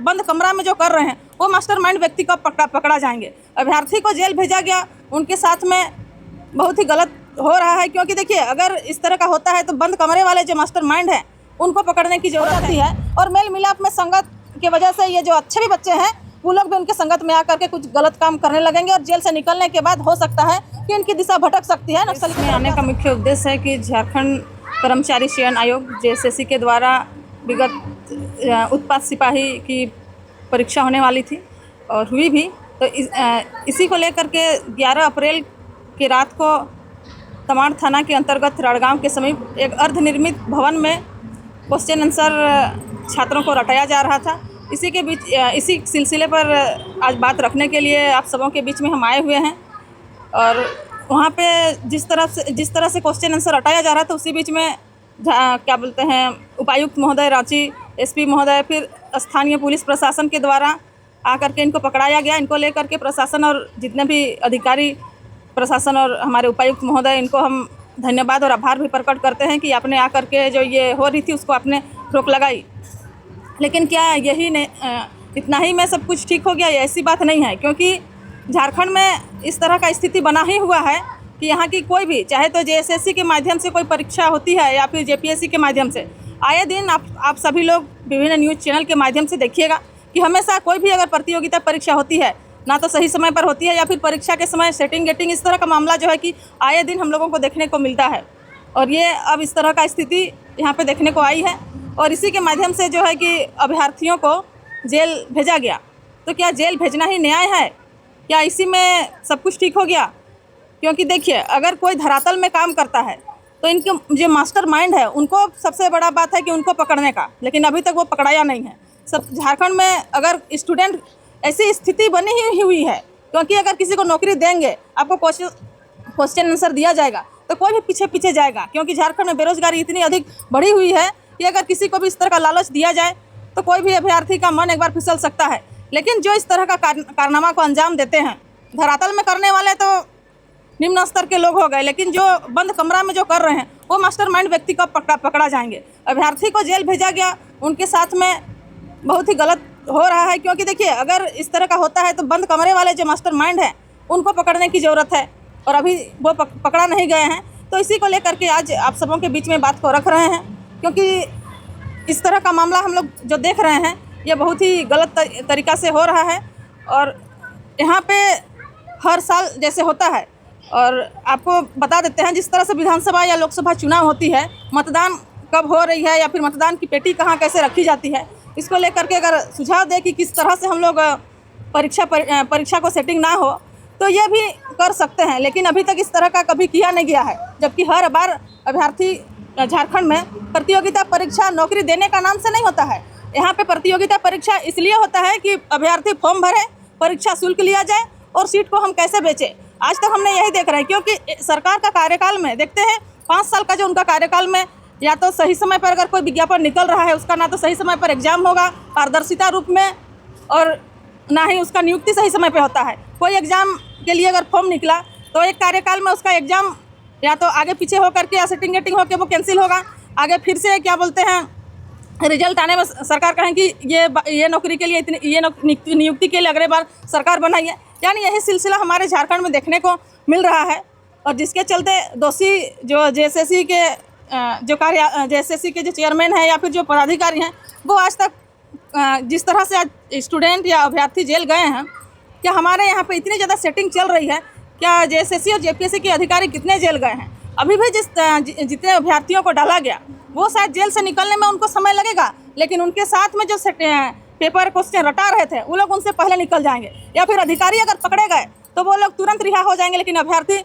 बंद कमरा में जो कर रहे हैं वो मास्टरमाइंड व्यक्ति का पकड़ा जाएंगे। अभ्यर्थी को जेल भेजा गया, उनके साथ में बहुत ही गलत हो रहा है, क्योंकि देखिए अगर इस तरह का होता है तो बंद कमरे वाले जो मास्टरमाइंड हैं उनको पकड़ने की जरूरत होती है। और मेल मिलाप में संगत की वजह से ये जो अच्छे भी बच्चे हैं वो लोग भी उनके संगत में आकर के कुछ गलत काम करने लगेंगे और जेल से निकलने के बाद हो सकता है कि इनकी दिशा भटक सकती है। नक्सल में आने का मुख्य उद्देश्य है कि झारखंड कर्मचारी चयन आयोग JSSC के द्वारा विगत उत्पाद सिपाही की परीक्षा होने वाली थी और हुई भी, तो इसी को लेकर के 11 अप्रैल की रात को तमाड़ थाना के अंतर्गत राड़गांव के समीप एक अर्धनिर्मित भवन में क्वेश्चन आंसर छात्रों को रटाया जा रहा था। इसी सिलसिले पर आज बात रखने के लिए आप सबों के बीच में हम आए हुए हैं। और वहाँ पे जिस तरह से क्वेश्चन आंसर रटाया जा रहा था, उसी बीच में क्या बोलते हैं उपायुक्त महोदय रांची, SP महोदय, फिर स्थानीय पुलिस प्रशासन के द्वारा आकर के इनको पकड़ाया गया। इनको लेकर के प्रशासन और जितने भी अधिकारी प्रशासन और हमारे उपायुक्त महोदय, इनको हम धन्यवाद और आभार भी प्रकट करते हैं कि आपने आकर के जो ये हो रही थी उसको आपने रोक लगाई। लेकिन क्या यही नहीं, इतना ही में सब कुछ ठीक हो गया? ये ऐसी बात नहीं है, क्योंकि झारखंड में इस तरह का स्थिति बना ही हुआ है कि यहाँ की कोई भी, चाहे तो JSSC के माध्यम से कोई परीक्षा होती है या फिर JPSC के माध्यम से, आए दिन आप सभी लोग विभिन्न न्यूज़ चैनल के माध्यम से देखिएगा कि हमेशा कोई भी अगर प्रतियोगिता परीक्षा होती है ना तो सही समय पर होती है या फिर परीक्षा के समय सेटिंग गेटिंग, इस तरह का मामला जो है कि आए दिन हम लोगों को देखने को मिलता है। और ये अब इस तरह का स्थिति यहाँ पे देखने को आई है और इसी के माध्यम से जो है कि अभ्यर्थियों को जेल भेजा गया। तो क्या जेल भेजना ही न्याय है? क्या इसी में सब कुछ ठीक हो गया? क्योंकि देखिए अगर कोई धरातल में काम करता है तो इनके जो मास्टरमाइंड है उनको सबसे बड़ा बात है कि उनको पकड़ने का, लेकिन अभी तक वो पकड़ाया नहीं है। सब झारखंड में अगर स्टूडेंट, ऐसी स्थिति बनी ही हुई है, क्योंकि अगर किसी को नौकरी देंगे, आपको क्वेश्चन आंसर दिया जाएगा तो कोई भी पीछे जाएगा, क्योंकि झारखंड में बेरोजगारी इतनी अधिक बढ़ी हुई है कि अगर किसी को भी इस तरह का लालच दिया जाए तो कोई भी अभ्यर्थी का मन एक बार फिसल सकता है। लेकिन जो इस तरह का कारनामा को अंजाम देते हैं, धरातल में करने वाले तो निम्न स्तर के लोग हो गए, लेकिन जो बंद कमरा में जो कर रहे हैं वो मास्टरमाइंड व्यक्ति का पकड़ा जाएंगे। अभ्यर्थी को जेल भेजा गया, उनके साथ में बहुत ही गलत हो रहा है, क्योंकि देखिए अगर इस तरह का होता है तो बंद कमरे वाले जो मास्टरमाइंड हैं उनको पकड़ने की ज़रूरत है और अभी वो पकड़ा नहीं गए हैं। तो इसी को लेकर के आज आप सबों के बीच में बात को रख रहे हैं, क्योंकि इस तरह का मामला हम लोग जो देख रहे हैं ये बहुत ही गलत तरीक़ा से हो रहा है। और यहाँ पे हर साल जैसे होता है, और आपको बता देते हैं जिस तरह से विधानसभा या लोकसभा चुनाव होती है, मतदान कब हो रही है या फिर मतदान की पेटी कहाँ कैसे रखी जाती है, इसको लेकर के अगर सुझाव दे कि किस तरह से हम लोग परीक्षा को सेटिंग ना हो तो ये भी कर सकते हैं। लेकिन अभी तक इस तरह का कभी किया नहीं गया है, जबकि हर बार अभ्यर्थी झारखंड में प्रतियोगिता परीक्षा नौकरी देने का नाम से नहीं होता है। यहाँ पे प्रतियोगिता परीक्षा इसलिए होता है कि अभ्यर्थी फॉर्म भरे, परीक्षा शुल्क लिया जाए और सीट को हम कैसे बेचें। आज तक हमने यही देख रहे हैं, क्योंकि सरकार का कार्यकाल में देखते हैं 5 साल का जो उनका कार्यकाल में या तो सही समय पर अगर कोई विज्ञापन निकल रहा है उसका ना तो सही समय पर एग्जाम होगा पारदर्शिता रूप में, और ना ही उसका नियुक्ति सही समय पे होता है। कोई एग्ज़ाम के लिए अगर फॉर्म निकला तो एक कार्यकाल में उसका एग्ज़ाम या तो आगे पीछे होकर के या सेटिंग गेटिंग होकर वो कैंसिल होगा, आगे फिर से क्या बोलते हैं रिजल्ट आने में सरकार कहें कि ये नौकरी के लिए इतनी, ये नियुक्ति के लिए अगले बार सरकार बनाइए। यानी यही सिलसिला हमारे झारखंड में देखने को मिल रहा है, और जिसके चलते दोषी जो JSSC के जो चेयरमैन हैं या फिर जो पदाधिकारी हैं वो आज तक जिस तरह से आज स्टूडेंट या अभ्यर्थी जेल गए हैं, क्या हमारे यहाँ पे इतनी ज़्यादा सेटिंग चल रही है? क्या JSSC और JPSC के अधिकारी कितने जेल गए हैं? अभी भी जितने अभ्यर्थियों को डाला गया वो शायद जेल से निकलने में उनको समय लगेगा, लेकिन उनके साथ में जो पेपर क्वेश्चन रटा रहे थे वो लोग उनसे पहले निकल जाएंगे, या फिर अधिकारी अगर पकड़े गए तो वो लोग तुरंत रिहा हो जाएंगे, लेकिन अभ्यर्थी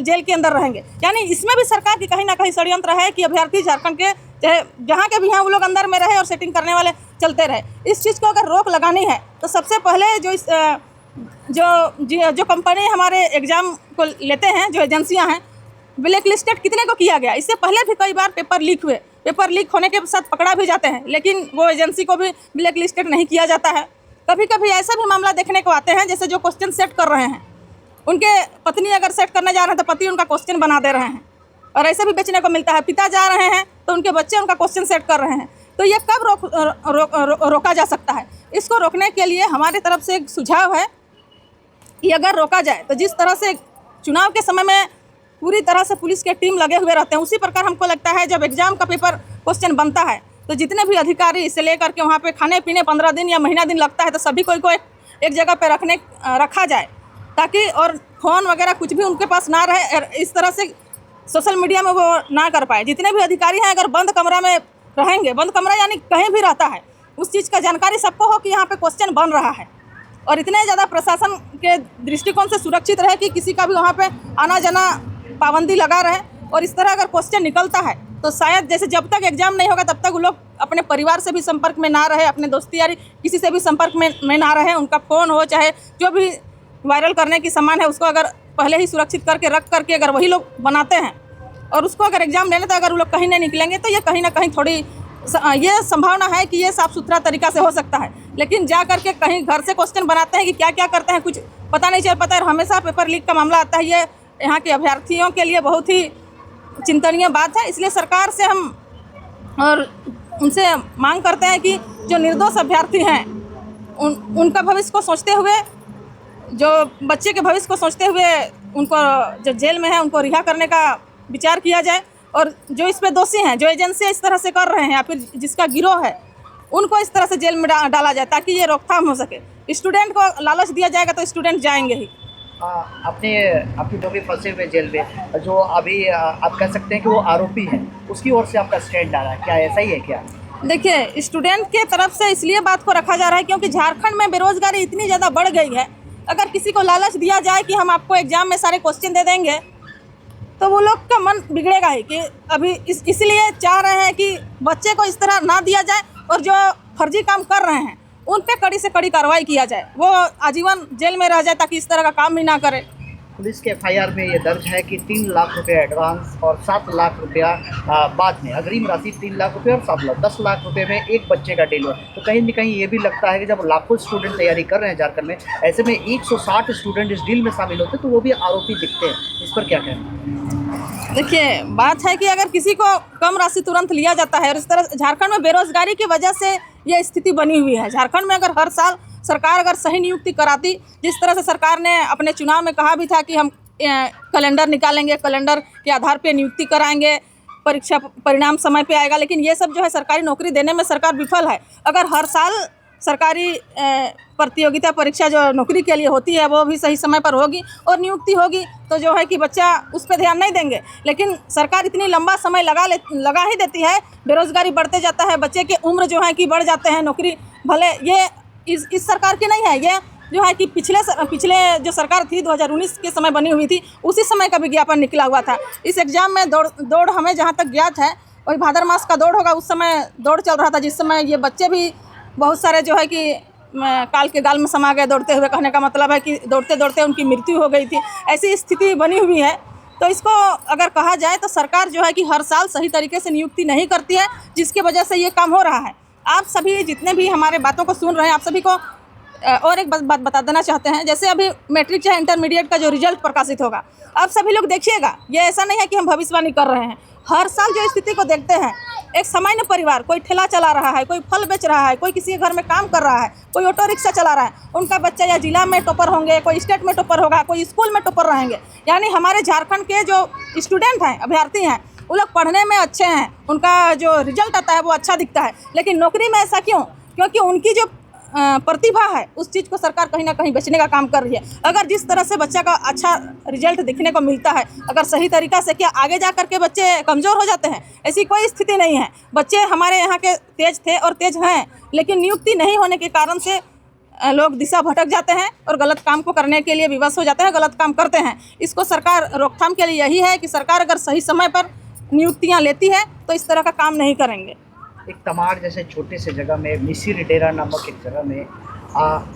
जेल के अंदर रहेंगे। यानी इसमें भी सरकार की कहीं ना कहीं षड्यंत्र है कि अभ्यर्थी झारखंड के चाहे जहाँ के भी हैं वो लोग अंदर में रहे और सेटिंग करने वाले चलते रहे। इस चीज़ को अगर रोक लगानी है तो सबसे पहले जो कंपनी हमारे एग्ज़ाम को लेते हैं, जो एजेंसियाँ हैं, ब्लैक लिस्टेड कितने को किया गया? इससे पहले भी कई बार पेपर लीक हुए, पेपर लीक होने के साथ पकड़ा भी जाते हैं, लेकिन वो एजेंसी को भी ब्लैक लिस्टेड नहीं किया जाता है। कभी कभी ऐसा भी मामला देखने को आते हैं जैसे जो क्वेश्चन सेट कर रहे हैं उनके पत्नी अगर सेट करने जा रहे हैं तो पति उनका क्वेश्चन बना दे रहे हैं, और ऐसे भी बेचने को मिलता है। पिता जा रहे हैं तो उनके बच्चे उनका क्वेश्चन सेट कर रहे हैं। तो ये कब रोका जा सकता है? इसको रोकने के लिए हमारी तरफ से एक सुझाव है कि अगर रोका जाए तो जिस तरह से चुनाव के समय में पूरी तरह से पुलिस के टीम लगे हुए रहते हैं, उसी प्रकार हमको लगता है जब एग्ज़ाम का पेपर क्वेश्चन बनता है तो जितने भी अधिकारी इसे लेकर के वहाँ पे खाने पीने 15 दिन या महीना दिन लगता है, तो सभी को एक जगह पे रखा जाए, ताकि और फ़ोन वगैरह कुछ भी उनके पास ना रहे, इस तरह से सोशल मीडिया में वो ना कर पाए। जितने भी अधिकारी हैं अगर बंद कमरा में रहेंगे, बंद कमरा यानी कहीं भी रहता है, उस चीज़ का जानकारी सबको हो कि यहाँ पे क्वेश्चन बन रहा है, और इतने ज़्यादा प्रशासन के दृष्टिकोण से सुरक्षित रहे कि किसी का भी वहाँ पे आना जाना पाबंदी लगा रहे। और इस तरह अगर क्वेश्चन निकलता है तो शायद जैसे जब तक एग्ज़ाम नहीं होगा तब तक वो लोग अपने परिवार से भी संपर्क में ना रहे, अपने दोस्ती यारी किसी से भी संपर्क में ना रहे। उनका फ़ोन हो चाहे जो भी वायरल करने की सामान है उसको अगर पहले ही सुरक्षित करके रख करके अगर वही लोग बनाते हैं और उसको अगर एग्ज़ाम लेने तो अगर वो लोग कहीं नहीं निकलेंगे तो ये कहीं ना कहीं थोड़ी ये संभावना है कि ये साफ़ सुथरा तरीका से हो सकता है। लेकिन जा करके कहीं घर से क्वेश्चन बनाते हैं कि क्या क्या करते हैं कुछ पता नहीं चल पाता है। हमेशा पेपर लीक का मामला आता है, ये यहाँ के अभ्यर्थियों के लिए बहुत ही चिंतनीय बात है। इसलिए सरकार से हम और उनसे मांग करते हैं कि जो निर्दोष अभ्यर्थी हैं उनका भविष्य को सोचते हुए, जो बच्चे के भविष्य को सोचते हुए उनको जो जेल में है उनको रिहा करने का विचार किया जाए, और जो इस पे दोषी हैं, जो एजेंसी इस तरह से कर रहे हैं या फिर जिसका गिरोह है, उनको इस तरह से जेल में डाला जाए ताकि ये रोकथाम हो सके। स्टूडेंट को लालच दिया जाएगा तो स्टूडेंट जाएंगे ही। आपके जो भी फंसे हुए जेल में, जो अभी आप कह सकते हैं कि वो आरोपी है, उसकी ओर से आपका स्टैंड आ रहा है, क्या ऐसा ही है क्या? देखिए, स्टूडेंट के तरफ से इसलिए बात को रखा जा रहा है क्योंकि झारखंड में बेरोजगारी इतनी ज़्यादा बढ़ गई है। अगर किसी को लालच दिया जाए कि हम आपको एग्ज़ाम में सारे क्वेश्चन दे देंगे तो वो लोग का मन बिगड़ेगा ही कि अभी इसलिए चाह रहे हैं कि बच्चे को इस तरह ना दिया जाए, और जो फर्जी काम कर रहे हैं उन पे कड़ी से कड़ी कार्रवाई किया जाए, वो आजीवन जेल में रह जाए ताकि इस तरह का काम भी ना करे। पुलिस के एफआईआर में ये दर्ज है कि 3 लाख रुपए एडवांस और 7 लाख रुपया बाद में, अग्रिम राशि 3 लाख रुपये और 7 लाख 10 लाख रुपए में एक बच्चे का डील हुआ। तो कहीं ना कहीं ये भी लगता है कि जब लाखों स्टूडेंट तैयारी कर रहे हैं झारखंड में, ऐसे में 160 स्टूडेंट इस डील में शामिल होते तो वो भी आरोपी दिखते हैं। इस पर क्या कहना? देखिए, बात है कि अगर किसी को कम राशि तुरंत लिया जाता है, और इस तरह झारखंड में बेरोजगारी की वजह से ये स्थिति बनी हुई है। झारखंड में अगर हर साल सरकार अगर सही नियुक्ति कराती, जिस तरह से सरकार ने अपने चुनाव में कहा भी था कि हम कैलेंडर निकालेंगे, कैलेंडर के आधार पे नियुक्ति कराएंगे, परीक्षा परिणाम समय पे आएगा, लेकिन ये सब जो है सरकारी नौकरी देने में सरकार विफल है। अगर हर साल सरकारी प्रतियोगिता परीक्षा जो नौकरी के लिए होती है वो भी सही समय पर होगी और नियुक्ति होगी तो जो है कि बच्चा उस पर ध्यान नहीं देंगे। लेकिन सरकार इतनी लंबा समय लगा ही देती है, बेरोजगारी बढ़ते जाता है, बच्चे के उम्र जो है कि बढ़ जाते हैं, नौकरी भले ये इस सरकार की नहीं है, ये जो है कि पिछले जो सरकार थी 2019 के समय बनी हुई थी, उसी समय का विज्ञापन निकला हुआ था। इस एग्ज़ाम में दौड़ हमें जहाँ तक ज्ञात है वही भाद्र मास का दौड़ होगा, उस समय दौड़ चल रहा था, जिस समय ये बच्चे भी बहुत सारे जो है कि काल के गाल में समा गए दौड़ते हुए। कहने का मतलब है कि दौड़ते दौड़ते उनकी मृत्यु हो गई थी, ऐसी स्थिति बनी हुई है। तो इसको अगर कहा जाए तो सरकार जो है कि हर साल सही तरीके से नियुक्ति नहीं करती है, जिसकी वजह से ये काम हो रहा है। आप सभी जितने भी हमारे बातों को सुन रहे हैं, आप सभी को और एक बात बता देना चाहते हैं। जैसे अभी मैट्रिक चाहे इंटरमीडिएट का जो रिजल्ट प्रकाशित होगा, आप सभी लोग देखिएगा, ये ऐसा नहीं है कि हम भविष्यवाणी कर रहे हैं। हर साल जो स्थिति को देखते हैं, एक सामान्य परिवार, कोई ठेला चला रहा है, कोई फल बेच रहा है, कोई किसी के घर में काम कर रहा है, कोई ऑटो रिक्शा चला रहा है, उनका बच्चा या जिला में टॉपर होंगे, कोई स्टेट में टॉपर होगा, कोई स्कूल में टॉपर रहेंगे। यानी हमारे झारखंड के जो स्टूडेंट हैं, अभ्यर्थी हैं, वो लोग पढ़ने में अच्छे हैं, उनका जो रिजल्ट आता है वो अच्छा दिखता है। लेकिन नौकरी में ऐसा क्यों? क्योंकि उनकी जो प्रतिभा है उस चीज़ को सरकार कहीं ना कहीं बेचने का काम कर रही है। अगर जिस तरह से बच्चा का अच्छा रिजल्ट दिखने को मिलता है, अगर सही तरीक़ा से, क्या आगे जा कर के बच्चे कमज़ोर हो जाते हैं? ऐसी कोई स्थिति नहीं है। बच्चे हमारे यहाँ के तेज थे और तेज हैं, लेकिन नियुक्ति नहीं होने के कारण से लोग दिशा भटक जाते हैं और गलत काम को करने के लिए विवश हो जाते हैं, गलत काम करते हैं। इसको सरकार रोकथाम के लिए यही है कि सरकार अगर सही समय पर नियुक्तियाँ लेती है तो इस तरह का काम नहीं करेंगे। एक तमाड़ जैसे छोटे से जगह में, मिसिर डेरा नामक एक जगह में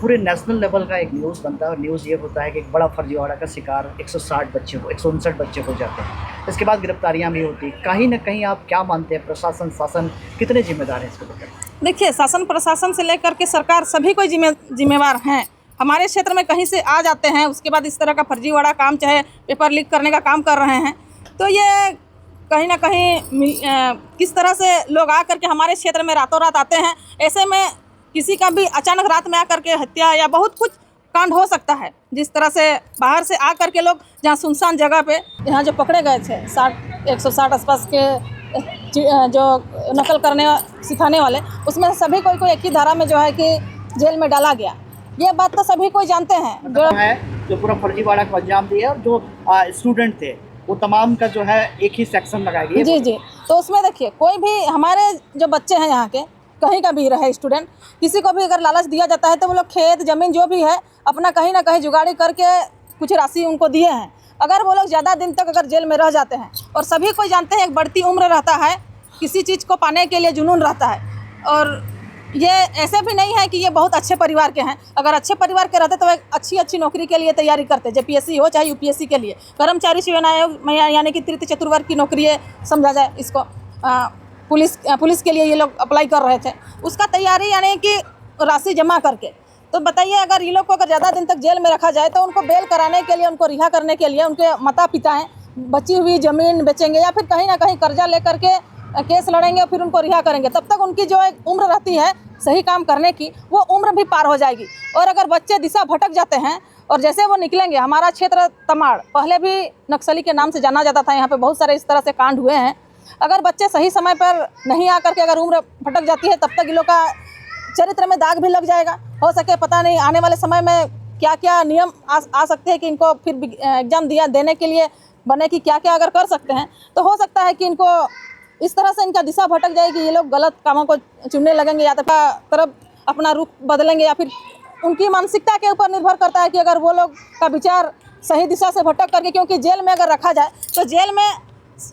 पूरे नेशनल लेवल का एक न्यूज़ बनता है, और न्यूज़ ये होता है कि एक बड़ा फर्जीवाड़ा का शिकार 159 बच्चे हो जाते हैं। इसके बाद गिरफ्तारियां भी होती। कहीं ना कहीं आप क्या मानते हैं, प्रशासन शासन कितने जिम्मेदार हैं इसको लेकर? देखिए, शासन प्रशासन से लेकर के सरकार सभी कोई जिम्मेवार हैं। हमारे क्षेत्र में कहीं से आ जाते हैं, उसके बाद इस तरह का फर्जीवाड़ा काम, चाहे पेपर लीक करने का काम कर रहे हैं, तो ये कहीं ना कहीं किस तरह से लोग आ करके हमारे क्षेत्र में रातों रात आते हैं। ऐसे में किसी का भी अचानक रात में आकर के हत्या या बहुत कुछ कांड हो सकता है। जिस तरह से बाहर से आ करके लोग जहाँ सुनसान जगह पे यहाँ जो पकड़े गए थे 160 आसपास के जो नकल करने सिखाने वाले, उसमें सभी कोई एक ही धारा में जो है कि जेल में डाला गया। ये बात तो सभी कोई जानते हैं। जो पूरा फर्जीवाड़ा को अंजाम दिया और जो स्टूडेंट थे वो तमाम का जो है एक ही सेक्शन लगाया गया। जी जी, तो उसमें देखिए कोई भी हमारे जो बच्चे हैं यहाँ के कहीं का भी रहे स्टूडेंट, किसी को भी अगर लालच दिया जाता है तो वो लोग खेत ज़मीन जो भी है अपना कहीं ना कहीं जुगाड़ी करके कुछ राशि उनको दिए हैं। अगर वो लोग ज़्यादा दिन तक अगर जेल में रह जाते हैं, और सभी कोई जानते हैं एक बढ़ती उम्र रहता है, किसी चीज़ को पाने के लिए जुनून रहता है, और ये ऐसे भी नहीं है कि ये बहुत अच्छे परिवार के हैं। अगर अच्छे परिवार के रहते तो एक अच्छी नौकरी के लिए तैयारी करते, JPSC हो चाहे UPSC के लिए, कर्मचारी सेवा आयोग में यानी कि तृतीय चतुर्वर्ग की नौकरी समझा जाए इसको। पुलिस के लिए ये लोग अप्लाई कर रहे थे, उसका तैयारी यानी कि राशि जमा करके। तो बताइए अगर ये लोग को अगर ज़्यादा दिन तक जेल में रखा जाए तो उनको बेल कराने के लिए, उनको रिहा करने के लिए उनके माता पिता हैं, बची हुई ज़मीन बेचेंगे या फिर कहीं ना कहीं कर्जा लेकर के केस लड़ेंगे और फिर उनको रिहा करेंगे। तब तक उनकी जो एक उम्र रहती है सही काम करने की, वो उम्र भी पार हो जाएगी। और अगर बच्चे दिशा भटक जाते हैं और जैसे वो निकलेंगे, हमारा क्षेत्र तमाड़ पहले भी नक्सली के नाम से जाना जाता था, यहाँ पे बहुत सारे इस तरह से कांड हुए हैं। अगर बच्चे सही समय पर नहीं आकर के अगर उम्र भटक जाती है, तब तक इन लोग का चरित्र में दाग भी लग जाएगा। हो सके पता नहीं आने वाले समय में क्या क्या नियम आ सकते हैं कि इनको फिर एग्ज़ाम देने के लिए बने कि क्या क्या अगर कर सकते हैं, तो हो सकता है कि इनको इस तरह से इनका दिशा भटक जाएगी, ये लोग गलत कामों को चुनने लगेंगे या तरफ अपना रुख बदलेंगे, या फिर उनकी मानसिकता के ऊपर निर्भर करता है कि अगर वो लोग का विचार सही दिशा से भटक करके, क्योंकि जेल में अगर रखा जाए तो जेल में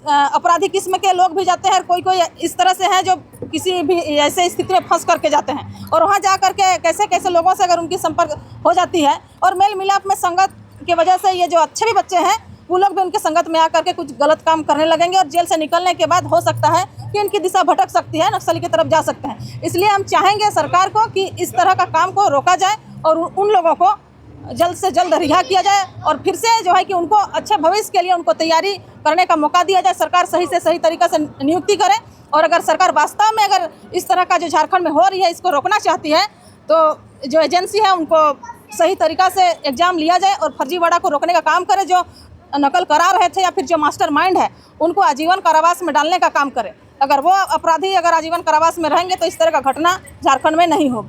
अपराधी किस्म के लोग भी जाते हैं, कोई इस तरह से हैं जो किसी भी ऐसे स्थिति में फंस करके जाते हैं, और वहाँ जा करके कैसे कैसे लोगों से अगर उनकी संपर्क हो जाती है और मेल मिलाप में संगत की वजह से ये जो अच्छे भी बच्चे हैं वो लोग भी उनके संगत में आकर के कुछ गलत काम करने लगेंगे, और जेल से निकलने के बाद हो सकता है कि इनकी दिशा भटक सकती है, नक्सली की तरफ जा सकते हैं। इसलिए हम चाहेंगे सरकार को कि इस तरह का काम को रोका जाए और उन लोगों को जल्द से जल्द रिहा किया जाए, और फिर से जो है कि उनको अच्छे भविष्य के लिए उनको तैयारी करने का मौका दिया जाए। सरकार सही से सही तरीक़े से नियुक्ति करे, और अगर सरकार वास्तव में अगर इस तरह का जो झारखंड में हो रही है इसको रोकना चाहती है, तो जो एजेंसी है उनको सही तरीक़ा से एग्ज़ाम लिया जाए और फर्जीवाड़ा को रोकने का काम करे। जो नकल करा रहे थे या फिर जो मास्टरमाइंड है उनको आजीवन कारावास में डालने का काम करे। अगर वो अपराधी अगर आजीवन कारावास में रहेंगे तो इस तरह का घटना झारखंड में नहीं होगी।